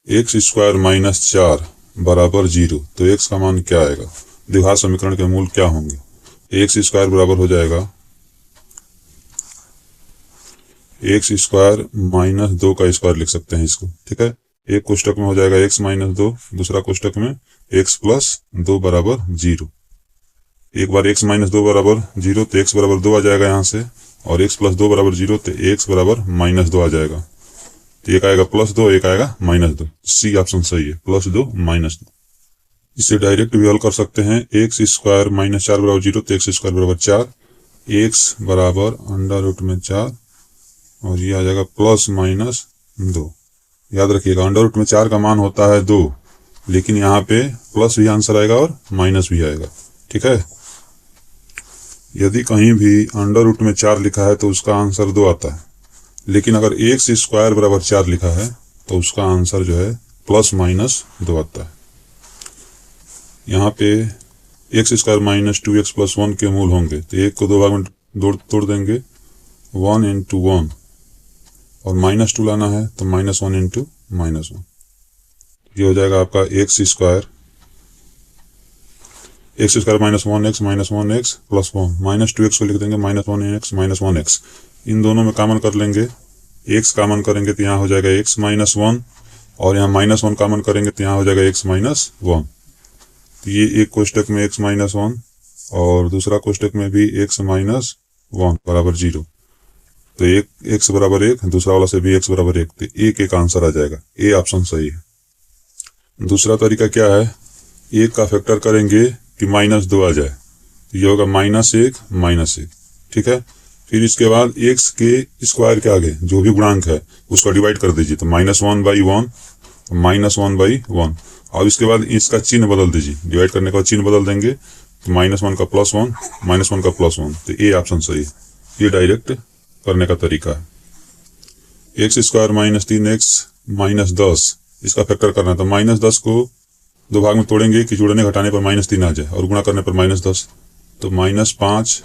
X square minus 4 बराबर 0। तो x का मान क्या आएगा? द्विघात समीकरण के मूल क्या होंगे? एक्स स्क्वायर बराबर हो जाएगा एक्स स्क्वायर माइनस 2 का स्क्वायर लिख सकते हैं इसको, ठीक है। एक कोष्टक में हो जाएगा एक्स माइनस 2, दूसरा कोष्टक में एक्स प्लस 2 बराबर 0। एक बार एक्स माइनस 2 बराबर 0 तो एक्स बराबर 2 आ जाएगा यहाँ से, और एक्स प्लस 2 बराबर 0 तो एक्स बराबर माइनस 2 आ जाएगा। तो एक आएगा प्लस 2, एक आएगा माइनस 2। सी ऑप्शन सही है, प्लस 2 माइनस 2। इसे डायरेक्ट भी हल कर सकते हैं। एक्स स्क्वायर माइनस 4 बराबर 0 तो एक्स स्क्वायर बराबर 4, एक्स बराबर अंडर रूट में 4 और ये आ जाएगा प्लस माइनस 2। याद रखिएगा अंडर रूट में 4 का मान होता है 2, लेकिन यहाँ पे प्लस भी आंसर आएगा और माइनस भी आएगा, ठीक है। यदि कहीं भी अंडर रूट में 4 लिखा है तो उसका आंसर 2 आता है, लेकिन अगर एक्स स्क्वायर बराबर 4 लिखा है तो उसका आंसर जो है प्लस माइनस 2 आता है। यहाँ पे x square minus 2x plus 1 के मूल होंगे तो एक को 2 भाग में तोड़ देंगे, 1 इंटू 1, और माइनस 2 लाना है तो माइनस 1 इंटू माइनस 1। ये हो जाएगा आपका x square minus 1x plus 1, minus 2x को लिख देंगे माइनस 1x माइनस 1x। इन दोनों में कॉमन कर लेंगे, x कॉमन करेंगे तो यहाँ हो जाएगा x माइनस 1, और यहाँ माइनस 1 कॉमन करेंगे तो यहाँ हो जाएगा x माइनस 1। तो ये एक कोष्टक में x माइनस 1 और दूसरा कोष्टक में भी x माइनस 1 बराबर 0। तो एक x बराबर 1, दूसरा वाला से भी x बराबर 1, तो एक आंसर आ जाएगा। ए ऑप्शन सही है। दूसरा तरीका क्या है, एक का फैक्टर करेंगे कि माइनस 2 आ जाए, तो ये होगा -1 ठीक है। फिर इसके बाद x के स्क्वायर के आगे जो भी गुणांक है उसको डिवाइड कर दीजिए, तो -1/1 -1/1। अब इसके बाद इसका चिन्ह बदल दीजिए, डिवाइड करने के बाद चिन्ह बदल देंगे तो -1 का +1 -1 का +1। तो ए ऑप्शन सही है। ये डायरेक्ट करने का तरीका है। एक्स स्क्वायर -3x -10 इसका फैक्टर करना है, तो -10 को 2 भाग में तोड़ेंगे कि जोड़ने घटाने पर -3 आ जाए और गुणा करने पर -10, तो -5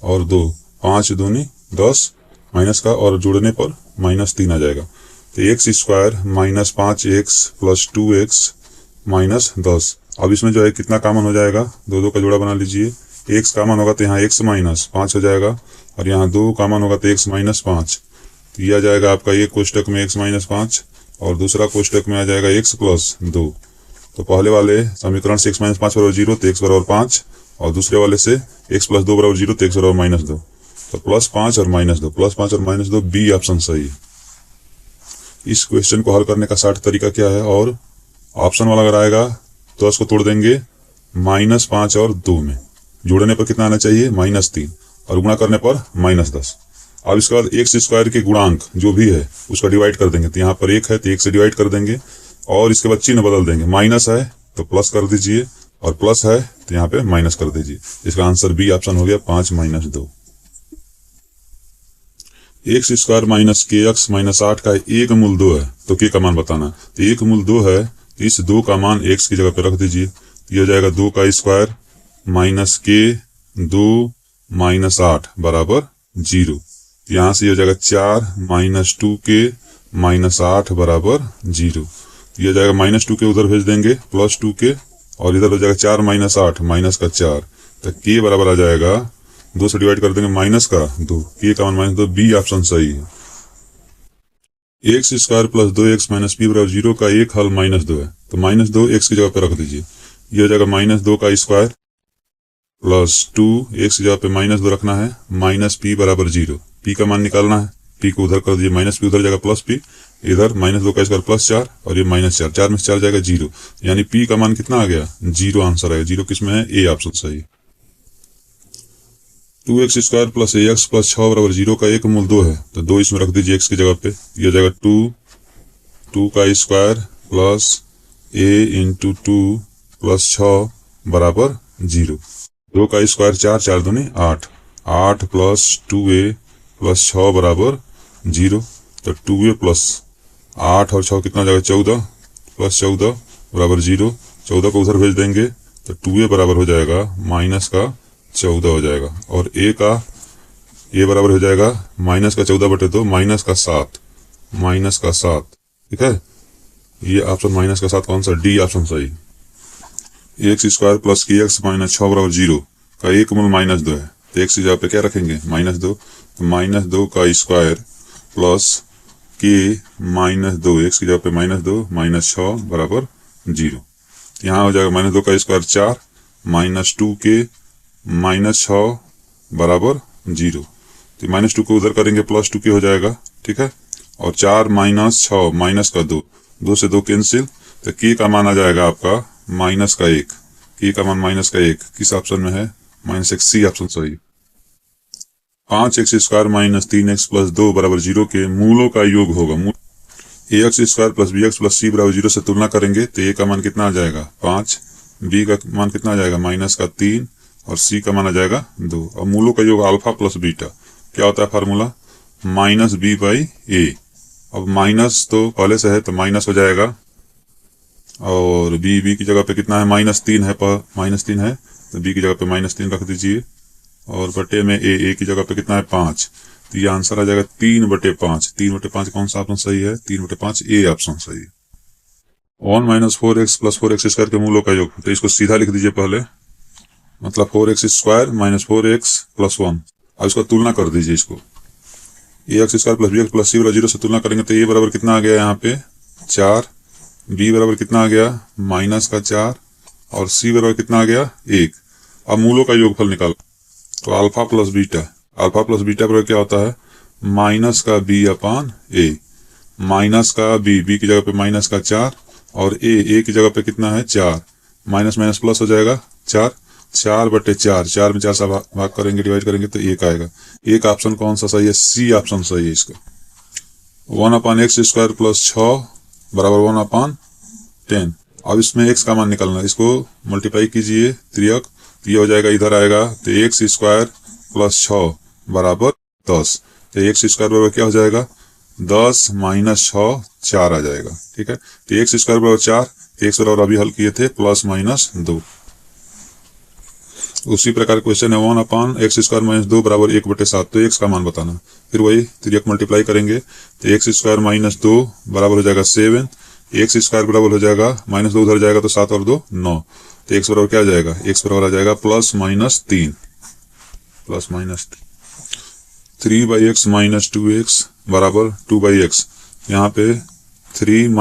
और 2, 5 दूनी 10 माइनस का, और जोड़ने पर -3 आ जाएगा। तो x square -5x plus 2x -10। अब इसमें जो है कितना कॉमन हो जाएगा, 2 का जोड़ा बना लीजिए। x कॉमन होगा तो यहाँ x -5 हो जाएगा, और यहाँ 2 कॉमन होगा तो x -5। तो यह आ जाएगा आपका एक कोष्टक में x -5 और दूसरा कोष्टक में आ जाएगा x प्लस 2। तो पहले वाले समीकरण से x -5 बराबर 0 तो x बराबर 5, और दूसरे वाले से x प्लस 2 बराबर 0 तो x बराबर -2। तो +5 और -2, +5 और -2, बी ऑप्शन सही है। इस क्वेश्चन को हल करने का 60 तरीका क्या है, और ऑप्शन वाला अगर आएगा तो उसको तोड़ देंगे -5 और 2 में, जोड़ने पर कितना आना चाहिए -3, और गुणा करने पर -10। अब इसके बाद एक्स स्क्वायर के गुणांक जो भी है उसका डिवाइड कर देंगे, तो यहाँ पर 1 है तो 1 से डिवाइड कर देंगे, और इसके बाद चिन्ह बदल देंगे, माइनस है तो प्लस कर दीजिए, और प्लस है तो यहाँ पे माइनस कर दीजिए। इसका आंसर बी ऑप्शन हो गया 5 - 2। एक्स स्क्वायर माइनस kx -8 का एक मूल 2 है तो k का मान बताना। तो एक मूल 2 है तो इस 2 का मान x की जगह पे रख दीजिए, ये हो जाएगा 2 का स्क्वायर माइनस k 2 -8 बराबर 0। यहाँ से ये हो जाएगा 4 -2k -8 बराबर 0। ये हो जाएगा -2k उधर भेज देंगे प्लस 2k, और इधर हो जाएगा 4 -8 माइनस का 4, तो k बराबर आ जाएगा 2 से डिवाइड कर देंगे माइनस का 2, k का मान -2, बी ऑप्शन सही है। X square plus 2x - p बराबर 0 का एक हल -2 है, तो -2 x की जगह पे रख दीजिए, ये हो जाएगा -2 का स्क्वायर प्लस 2 x की जगह पे -2 रखना है, -p बराबर 0। p का मान निकालना है, p को उधर कर दीजिए, -p उधर जाएगा प्लस p, इधर -2 का स्क्वायर प्लस 4, और ये -4, 4 में से 4 जाएगा 0, यानी p का मान कितना आ गया 0 आंसर आएगा। 0 किसमें है, ए ऑप्शन सही है। 2x square plus ax plus 6 बराबर 0 का एक मूल 2 है, तो 2 इसमें रख दीजिए x की जगह पे, ये हो जाएगा 2 का square plus a into 2 plus 6 बराबर 0। 2 का स्क्वायर 4, 4 दूनी 8, 8 प्लस 2a प्लस 6 बराबर 0। तो 2a प्लस 8 और 6 कितना हो जाएगा 14, प्लस 14 बराबर 0। 14 को उधर भेज देंगे तो 2a बराबर हो जाएगा माइनस का 14 हो जाएगा, और a बराबर हो जाएगा -14/2 -7, ठीक है। ये ऑप्शन माइनस का साथ कौन सा, डी ऑप्शन सही। एक्स स्क्वायर प्लस के एक्स माइनस 6 बराबर 0 का एक मूल -2 है, तो एक्स की जगह पे क्या रखेंगे, -2, तो -2 का स्क्वायर प्लस के -2, एक्स की जगह पे -2 -6 बराबर 0। यहाँ हो जाएगा -2 का स्क्वायर 4 -2 के -6 बराबर 0। तो -2 को उधर करेंगे +2 के हो जाएगा, ठीक है। और 4 -6 माइनस का 2, 2 से 2 कैंसिल, तो के का मान आ जाएगा आपका -1। के का मान -1 किस ऑप्शन में है, -1, सी ऑप्शन सही। 5x स्क्वायर -3x प्लस 2 बराबर 0 के मूलों का योग होगा। ax square plus bx plus c बराबर 0 से तुलना करेंगे तो a का मान कितना आ जाएगा 5, b का मान कितना आ जाएगा -3 और c का मान आ जाएगा 2। और मूलों का योग अल्फा प्लस बीटा क्या होता है फार्मूला, -b/a। अब माइनस तो पहले से है तो माइनस हो जाएगा, और b की जगह पे कितना है -3 है, पर -3 है तो b की जगह पे -3 रख दीजिए, और बटे में a की जगह पे कितना है 5, तो ये आंसर आ जाएगा 3/5। 3/5 कौन सा ऑप्शन सही है, 3/5 ए ऑप्शन सही है। 1 - 4x प्लस 4x स्क्वायर के मूलों का योग, तो इसको सीधा लिख दीजिए पहले, मतलब 4x square minus 4x plus 1। अब इसको तुलना कर दीजिए, इसको ax square plus bx plus c बराबर 0 से तुलना करेंगे तो a बराबर कितना आ गया यहाँ पे 4, b बराबर कितना आ गया -4 और c बराबर कितना आ गया 1। अब मूलों का योगफल निकालो, तो अल्फा प्लस बीटा बराबर क्या होता है माइनस का b/a, माइनस का b की जगह पे -4 और a की जगह पे कितना है 4, माइनस माइनस प्लस हो जाएगा 4, 4/4, 4 में 4 से भाग करेंगे, डिवाइड करेंगे तो 1 आएगा। एक ऑप्शन कौन सा सही है, सी ऑप्शन सही है इसका। 1/x स्क्वायर प्लस 6 बराबर 1/10। अब इसमें x का मान निकालना है, इसको मल्टीप्लाई कीजिए त्रियक, तो ये हो जाएगा इधर आएगा, तो x स्क्वायर प्लस 6 बराबर 10। तो x स्क्वायर बराबर क्या हो जाएगा 10 - 6 4 आ जाएगा, ठीक है। तो x स्क्वायर बराबर 4, x बराबर अभी हल किए थे +-2। उसी प्रकार क्वेश्चन है 1/x स्क्वायर माइनस 2 बराबर 1/7, तो x का मान बताना। फिर वही त्रियक मल्टीप्लाई करेंगे तो x स्क्वायर -2 बराबर हो जाएगा 7, x स्क्वायर बराबर हो जाएगा -2 उधर जाएगा तो 7 और 2 9, तो x बराबर क्या आ जाएगा, x बराबर आ जाएगा +-3, 3/x माइनस 2x बराबर 2/x। यहाँ पे 3 -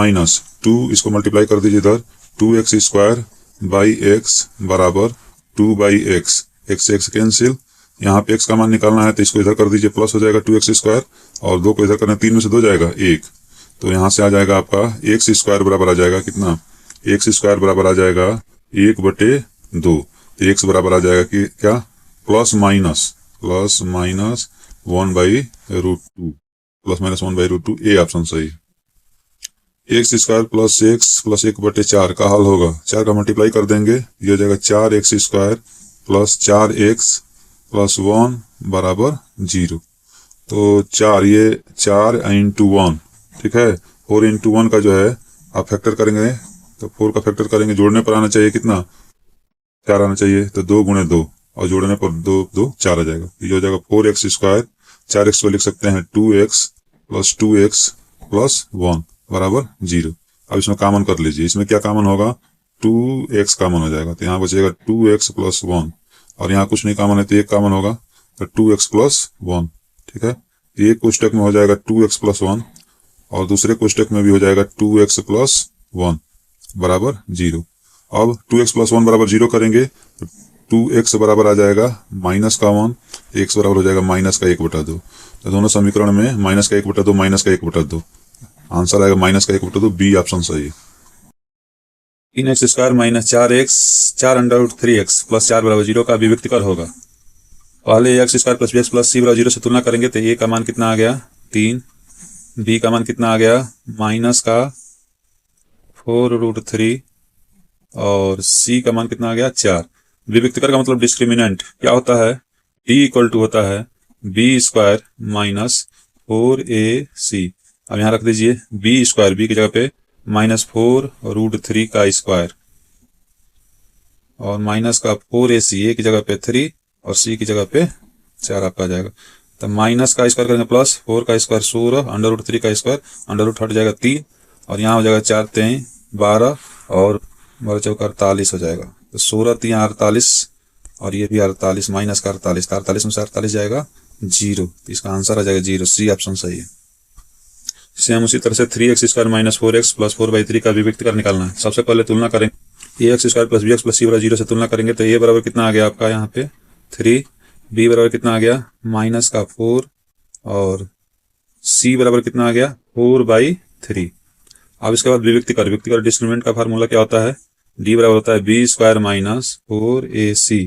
2 इसको मल्टीप्लाई कर दीजिए इधर, 2x स्क्वायर बाई x बराबर 2/x, x से x कैंसिल, यहाँ पे x का मान निकालना है तो इसको इधर कर दीजिए, प्लस हो जाएगा 2x स्क्वायर और 2 को इधर करना, 3 में से 2 जाएगा 1, तो यहाँ से आ जाएगा आपका x स्क्वायर बराबर आ जाएगा कितना, x स्क्वायर बराबर आ जाएगा 1/2, तो x बराबर आ जाएगा कि क्या +-1/√2, +-1/√2, ए ऑप्शन सही। x square plus x plus 1/4 का हल होगा, 4 का मल्टीप्लाई कर देंगे, ये हो जाएगा 4x square plus 4x plus 1 बराबर 0। तो 4 ये 4 × 1, ठीक है। 4 × 1 का जो है आप फैक्टर करेंगे तो 4 का फैक्टर करेंगे, जोड़ने पर आना चाहिए कितना 4 आना चाहिए, तो 2 × 2 और जोड़ने पर 2 2 4 आ जाएगा, ये हो जाएगा 4x स्क्वायर, 4x को लिख सकते हैं 2x प्लस 2x प्लस 1 बराबर 0। अब इसमें कॉमन कर लीजिए, इसमें क्या कॉमन होगा 2x कॉमन हो जाएगा, तो यहाँ बचेगा 2x प्लस 1, और यहाँ कुछ नहीं कॉमन है तो एक कॉमन होगा तो 2x प्लस 1, ठीक है। एक कोष्टक में हो जाएगा 2x प्लस 1 और दूसरे कोष्टक में भी हो जाएगा 2x प्लस 1 बराबर 0। अब 2x प्लस 1 बराबर 0 करेंगे तो 2x बराबर आ जाएगा -1, x बराबर हो जाएगा -1/2, तो दोनों समीकरण में -1/2 -1/2 आंसर आएगा -1/2, बी ऑप्शन सही है। 3x square minus 4x 4√3x plus 4 बराबर 0 का अभिव्यक्तिकर होगा। पहले x square plus bx plus c बराबर 0 से तुलना करेंगे तो a का मान कितना आ गया 3, b का मान कितना आ गया -4√3 और c का मान कितना आ गया 4। अभिव्यक्तिकर का मतलब डिस्क्रिमिनेंट क्या होता है, t इक्वल टू होता है b स्क्वायर माइनस 4ac। अब यहाँ रख दीजिए b स्क्वायर, b की जगह पे -4√3 का स्क्वायर और माइनस का 4ac, a की जगह पे 3 और c की जगह पे 4 आपका आ जाएगा। तो माइनस का स्क्वायर करेंगे प्लस 4 का स्क्वायर 16, √3 का स्क्वायर √ हट जाएगा 3 और यहाँ हो जाएगा 4 3 12 और 12 चौका 48 हो जाएगा। तो 16 3 48 और ये भी 48 माइनस का 48, 48 में से 48 जाएगा 0, तो इसका आंसर आ जाएगा 0, सी ऑप्शन सही है। सेम उसी तरह से 3x² माइनस 4x प्लस 4/3 का अभिव्यक्ति कर निकालना है। सबसे पहले तुलना करेंगे ax² plus bx plus c बराबर 0 से तुलना करेंगे तो a बराबर कितना आ गया आपका यहाँ पे 3, b बराबर कितना आ गया माइनस का 4 और c बराबर कितना आ गया 4/3। अब इसके बाद विभक्ति कर डिस्क्रिमिनेंट का फार्मूला क्या होता है, d बराबर होता है b² माइनस 4ac,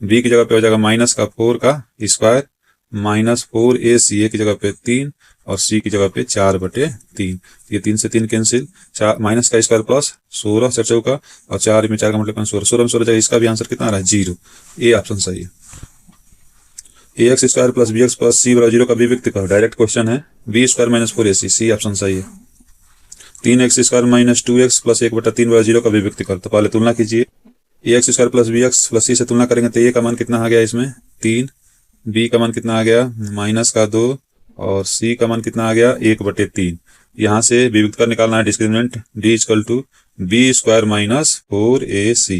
b की जगह पे हो जाएगा माइनस का 4 का स्क्वायर माइनस 4ac, a की जगह पे 3 और c की जगह पे 4/3। ये 3 से 3 कैंसिल, माइनस का स्क्वायर प्लस 16 4 चौका और 4 में 4 का मतलब 16, 16 में 16 जाएगा, इसका भी आंसर कितना आ रहा है 0, ए ऑप्शन सही है। ax² plus bx plus c बराबर 0 का अभिव्यक्ति करो, डायरेक्ट क्वेश्चन है, b² minus 4ac, C option सही है। 3x² माइनस 2x प्लस 1/3 बराबर 0 का अभिव्यक्ति करो, तो पहले तुलना कीजिए, ax² plus bx plus c से तुलना करेंगे तो a का मान कितना आ गया इसमें 3, b का मान कितना आ गया माइनस का 2 और c का मान कितना आ गया 1/3। यहाँ से विभक्ति कर निकालना है discriminant, d equal to b² minus 4ac,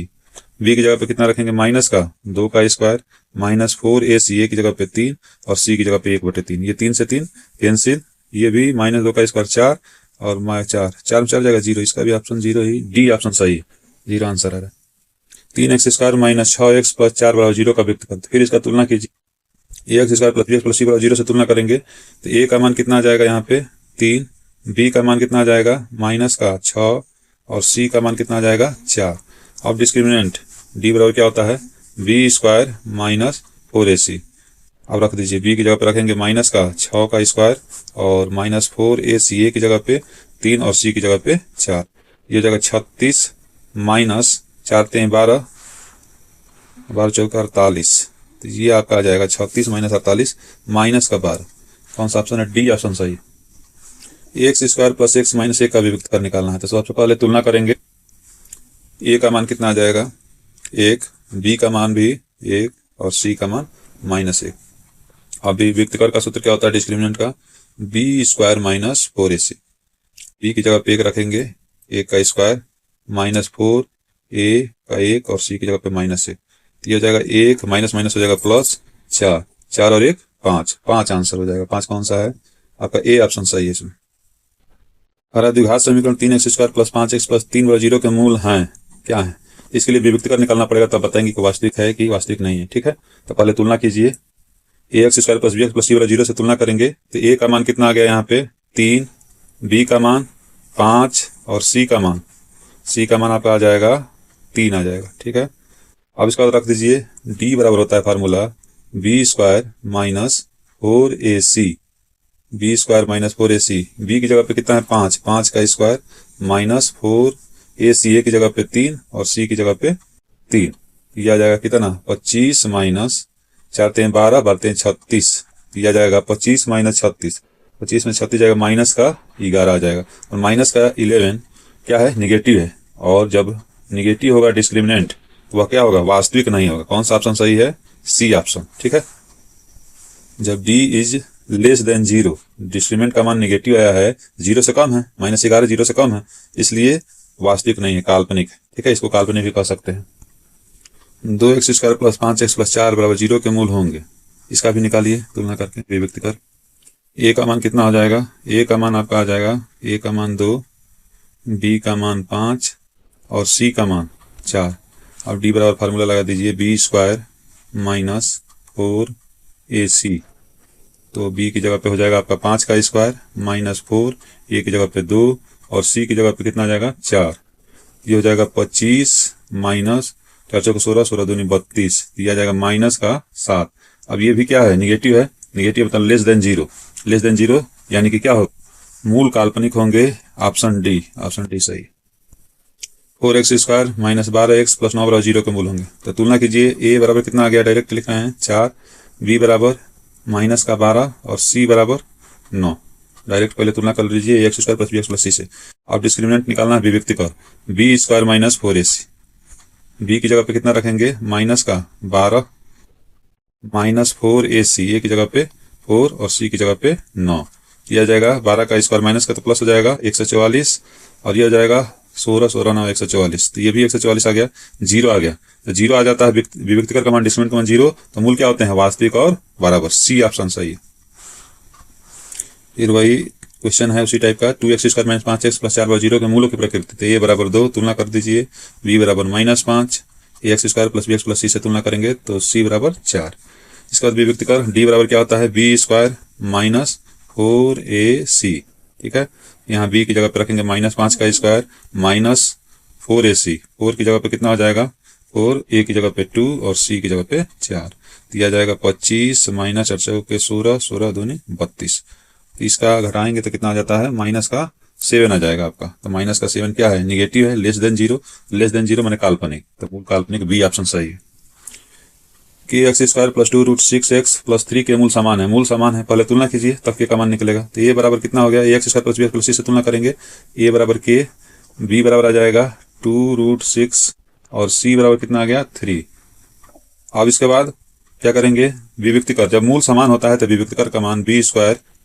b की जगह पे कितना रखेंगे माइनस का 2 का स्क्वायर माइनस 4ac, a की जगह पे 3 और c की जगह पे 1/3। ये 3 से 3 कैंसिल, ये भी माइनस 2 का स्क्वायर 4 और 4 में 4 जाएगा 0, इसका भी ऑप्शन 0 ही, डी ऑप्शन सही है, 0 आंसर आ रहा है। 3x² माइनस 6x प्लस 4 बराबर 0 का व्यक्त करते, फिर इसका तुलना कीजिए, ax² plus bx plus c बराबर 0 से तुलना करेंगे तो a का मान कितना आ जाएगा यहाँ पे 3, b का मान कितना आ जाएगा माइनस का 6 और c का मान कितना आ जाएगा 4। अब डिस्क्रिमिनेंट d बराबर क्या होता है b² माइनस 4ac, अब रख दीजिए, b की जगह पे रखेंगे माइनस का 6 का स्क्वायर और माइनस 4ac, a की जगह पे 3 और c की जगह पे 4, ये हो जाएगा 36 माइनस 4 3 12, 12 चौका 48, तो ये आपका आ जाएगा 36 माइनस 48 माइनस का 12, कौन सा ऑप्शन है डी ऑप्शन सही। ax² प्लस x माइनस 1 का अभिव्यक्त कर निकालना है, तो सबसे पहले तुलना करेंगे, a का मान कितना आ जाएगा 1, b का मान भी 1 और c का मान -1। अभी व्यक्त कर का सूत्र क्या होता है डिस्क्रिमिनेंट का b² माइनस 4ac, b की जगह पे 1 रखेंगे, 1 का स्क्वायर माइनस 4 a का 1 और c की जगह पे -1, तो ये हो जाएगा 1 माइनस माइनस हो जाएगा प्लस 4, 4 और 1 5, 5 आंसर हो जाएगा, 5 कौन सा है आपका ए ऑप्शन सही है इसमें। हरा द्विघात समीकरण 3x² प्लस 5x प्लस 3 बराबर 0 के मूल हैं क्या है, इसके लिए विभक्ति कर निकालना पड़ेगा, तब बताएंगे कि वास्तविक है कि वास्तविक नहीं है, ठीक है। तो पहले तुलना कीजिए, ax² plus bx plus c बराबर 0 से तुलना करेंगे तो a का मान कितना आ गया यहाँ पे 3, b का मान 5 और c का मान आपका आ जाएगा 3 आ जाएगा, ठीक है। अब इसका रख दीजिए, d बराबर होता है formula b² minus 4ac, b² minus 4ac, b की जगह पे कितना है 5, 5 का स्क्वायर माइनस 4ac, a की जगह पे 3 और c की जगह पे 3, यह आ जाएगा कितना 25 माइनस 4 3 12 12 36, यह आ जाएगा 25 माइनस 36, 25 में 36 जाएगा माइनस का 11 आ जाएगा, और माइनस का 11 क्या है निगेटिव है, और जब निगेटिव होगा डिस्क्रिमिनेंट तो वह क्या होगा वास्तविक नहीं होगा, कौन सा ऑप्शन सही है सी ऑप्शन, ठीक है। जब d is less than 0, discriminant का मान निगेटिव आया है, 0 से कम है, -11 0 से कम है, इसलिए वास्तविक नहीं है, काल्पनिक है, ठीक है, इसको काल्पनिक भी कह सकते हैं। 2x² प्लस 5x प्लस 4 बराबर 0 के मूल होंगे, इसका भी निकालिए तुलना करके विभक्ति कर। a का मान कितना हो जाएगा, a का मान आपका आ जाएगा, a का मान 2, b का मान 5 और c का मान 4। अब d बराबर फार्मूला लगा दीजिए, b² माइनस 4ac, तो b की जगह पे हो जाएगा आपका 5 का स्क्वायर माइनस 4, a की जगह पे 2 और c की जगह पे कितना आ जाएगा 4, ये हो जाएगा 25 माइनस 4 चौके 16, 16 दूनी 32, दिया जाएगा माइनस का 7। अब ये भी क्या है निगेटिव है, निगेटिव मतलब लेस देन 0, लेस देन 0 यानी कि क्या हो मूल काल्पनिक होंगे, ऑप्शन डी सही। 4x² माइनस 12x प्लस 9 बराबर 0 के मूल होंगे, तो तुलना कीजिए, a बराबर कितना आ गया डायरेक्ट लिख रहे हैं 4, b बराबर माइनस का 12 और c बराबर 9, डायरेक्ट पहले तुलना कर लीजिए ax² plus bx plus c से। अब डिस्क्रिमिनेंट निकालना है विभक्ति कर, b² माइनस 4ac, b की जगह पे कितना रखेंगे माइनस का 12 माइनस 4ac, a की जगह पे 4 और c की जगह पे 9, किया जाएगा 12 का स्क्वायर माइनस का तो प्लस हो जाएगा 144 और ये हो जाएगा 16, 16 9 144, तो ये भी 144 आ गया, 0 आ गया। तो 0 आ जाता है विभक्तिकर का मान, डिस्क्रिमिनेंट का मान 0, तो मूल क्या होते हैं, वास्तविक और बराबर। सी ऑप्शन सही है। फिर वही क्वेश्चन है उसी टाइप का, 2x² - 5x + 4y 0 के मूलों की प्रकृति, तो a बराबर 2, तुलना कर दीजिए, b बराबर -5, ax² + bx + c से तुलना करेंगे तो c बराबर 4। इसके बाद विभक्तिकर d बराबर क्या होता है, b² - 4ac, ठीक है। यहाँ b की जगह पे रखेंगे -5 का स्क्वायर -4ac, 4 की जगह पे कितना हो जाएगा, 4, a की जगह पे 2 और c की जगह पे 4, दिया जाएगा 25 - 4 के 16, 16 दूनी 32। तो इसका घटाएंगे तो कितना आ जाता है, -7 आ जाएगा आपका। तो -7 क्या है, निगेटिव है, less than zero, less than zero मैंने काल्पनिक, तो काल्पनिक बी ऑप्शन सही है। कि x² + 2√6x + 3 के मूल समान है, मूल समान है, पहले तुलना कीजिए तब के का मान निकलेगा। तो a बराबर कितना हो गया, ax² + bx + c से तुलना करेंगे, a बराबर k, b बराबर आ जाएगा 2√6 और c बराबर कितना आ गया 3। अब इसके बाद क्या करेंगे, विभक्तिकर, जब मूल समान होता है तो विभक्तिकर का मान b² -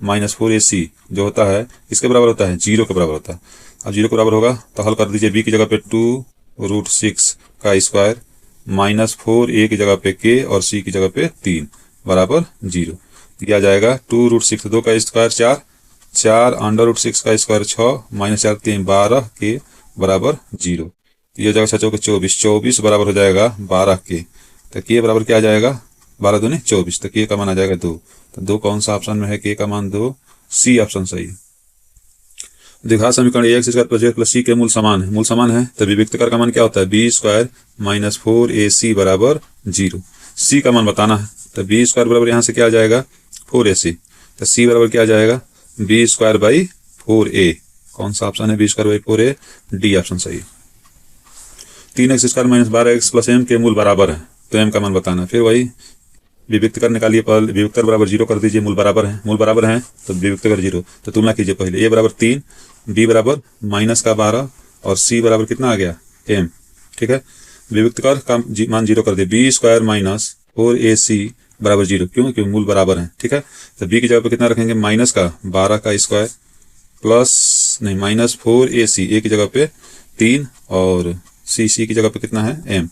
4ac जो होता है इसके बराबर होता है, 0 के बराबर होता है। अब 0 के बराबर होगा तो हल कर दीजिए, b की जगह पे 2√6 का स्क्वायर -4a की जगह पे k और c की जगह पे 3 बराबर 0, दिया जाएगा 2√6, 2 का स्क्वायर 4, 4 √6 का स्क्वायर 6 -4 3 12 k बराबर 0, ये हो जाएगा 6 चौके 24, 24 बराबर हो जाएगा 12 k। तो k बराबर क्या आ जाएगा, 12 दूनी 24, तो k का मान आ जाएगा 2। तो 2 कौन सा ऑप्शन में है, k का मान 2, सी ऑप्शन सही है। दिखा समीकरण ax² + bx + c के मूल समान है, मूल समान है तो विभक्तिकर का मान क्या होता है, b² - 4ac बराबर 0। c का मान बताना है, तो b² बराबर यहाँ से क्या आ जाएगा 4ac, तो c बराबर क्या आ जाएगा b² / 4a, कौन सा ऑप्शन है, b² / 4a, डी ऑप्शन सही है। 3x² - 12x + m के मूल बराबर है, तो m का मान बताना है। फिर वही विभक्तिकर निकालिए, पहले विभक्तिकर बराबर 0 कर दीजिए, मूल बराबर है, मूल बराबर है तो विभक्तिकर 0, तो तुलना कीजिए पहले, a बराबर 3, b बराबर -12 और c बराबर कितना आ गया m, ठीक है। विभक्तिकर का मान 0 कर दिए, b² - 4ac बराबर 0, क्यों, क्यों मूल बराबर है, ठीक है। तो b की जगह पे कितना रखेंगे, -12 का स्क्वायर प्लस नहीं -4ac, a की जगह पे 3 और c की जगह पे कितना है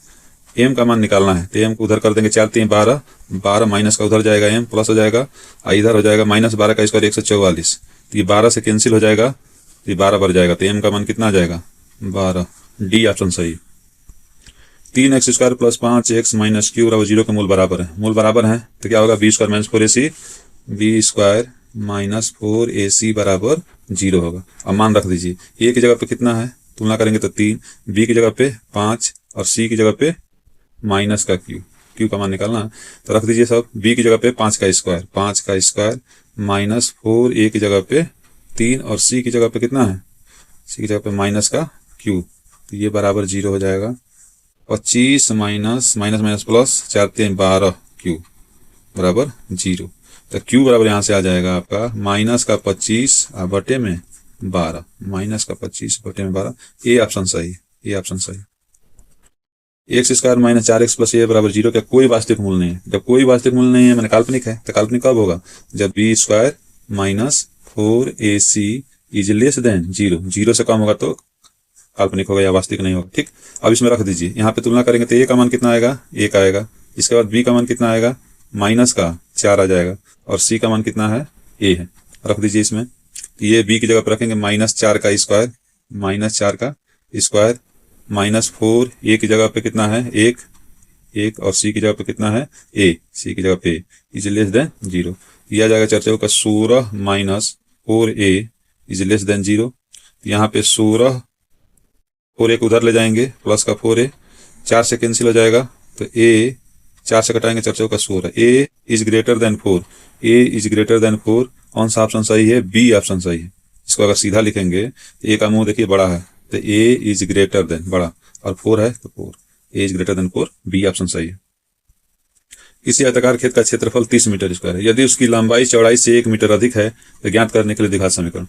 m का मान निकालना है, तो m को उधर कर देंगे, 4 3 12, 12 माइनस का उधर जाएगा m प्लस हो जाएगा, इधर हो जाएगा -12 का स्क्वायर 144, तो ये 12 से कैंसिल हो जाएगा, तो ये 12 बढ़ जाएगा, तो m का मान कितना आ जाएगा 12, डी ऑप्शन सही। 3x² + 5x - q बराबर 0 के मूल बराबर है, मूल बराबर है तो क्या होगा, b² - 4ac, b² - 4ac बराबर 0 होगा। अब मान रख दीजिए, a की जगह पे कितना है, तुलना करेंगे तो 3, b की जगह पे 5 और c की जगह पे माइनस का q का मान निकालना, तो रख दीजिए सब, b की जगह पे 5 का स्क्वायर -4a की जगह पे 3 और c की जगह पे कितना है, c की जगह पे माइनस का q, तो ये बराबर 0 हो जाएगा। 25 माइनस प्लस 4 3 12 q बराबर 0, तो q बराबर यहाँ से आ जाएगा आपका -25 बटे में 12, -25 बटे में 12, ए ऑप्शन सही, ए ऑप्शन सही। x² - 4x + a बराबर 0 का कोई वास्तविक मूल नहीं है, जब कोई वास्तविक मूल नहीं है मैंने काल्पनिक है, तो काल्पनिक कब होगा, जब b² - 4ac is less than 0, 0 से कम होगा तो काल्पनिक होगा या वास्तविक नहीं होगा, ठीक। अब इसमें रख दीजिए, यहाँ पे तुलना करेंगे तो a का मान कितना आएगा, 1 आएगा, इसके बाद b का मान कितना आएगा, -4 आ जाएगा, और c का मान कितना है, a है, रख दीजिए इसमें, ये b की जगह पर रखेंगे -4 का स्क्वायर, -4 a की जगह पे कितना है 1 और c की जगह पे कितना है a, c की जगह पे इज लेस देन 0, दिया जाएगा 4 का 16 -4a इज लेस देन 0, यहाँ पे 16 4 एक उधर ले जाएंगे, प्लस का 4a 4 से कैंसिल हो जाएगा, तो a 4 से कटाएंगे, 4 का 16, a is greater than 4, a is greater than 4, कौन सा ऑप्शन सही है, बी ऑप्शन सही है। इसको अगर सीधा लिखेंगे तो a का मुंह देखिए बड़ा है, तो a इज ग्रेटर देन बड़ा, और 4 है तो 4, a is greater than 4, B option सही है। किसी आयताकार खेत का क्षेत्रफल 30 मीटर स्क्वायर है, यदि उसकी लंबाई चौड़ाई से 1 मीटर अधिक है तो ज्ञात करने के लिए दिखा समीकरण।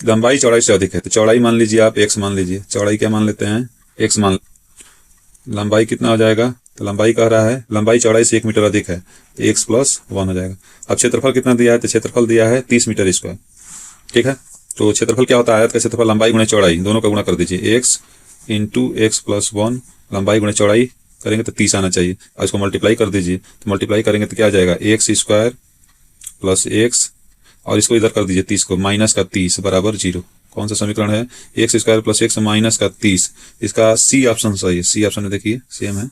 लंबाई चौड़ाई से अधिक है तो चौड़ाई मान लीजिए आप x मान लीजिए, चौड़ाई क्या मान लेते हैं, x मान, लंबाई कितना हो जाएगा, तो लंबाई कह रहा है लंबाई चौड़ाई से 1 मीटर अधिक है तो x + 1 हो जाएगा। अब क्षेत्रफल कितना दिया है, तो क्षेत्रफल दिया है 30 मीटर स्क्वायर, ठीक है। तो क्षेत्रफल क्या होता है, आयत का क्षेत्रफल लंबाई गुणे चौड़ाई, दोनों का गुणा कर दीजिए। x इंटू एक्स प्लस 1, लंबाई गुणे चौड़ाई करेंगे तो 30 आना चाहिए, और इसको मल्टीप्लाई कर दीजिए। तो मल्टीप्लाई करेंगे तो क्या आ जाएगा, एक्स स्क्वायर प्लस एक्स, और इसको इधर कर दीजिए 30 को, माइनस का 30 बराबर 0। कौन सा समीकरण है, x square plus x minus का 30। इसका सी ऑप्शन सही है, सी ऑप्शन में देखिए सेम है।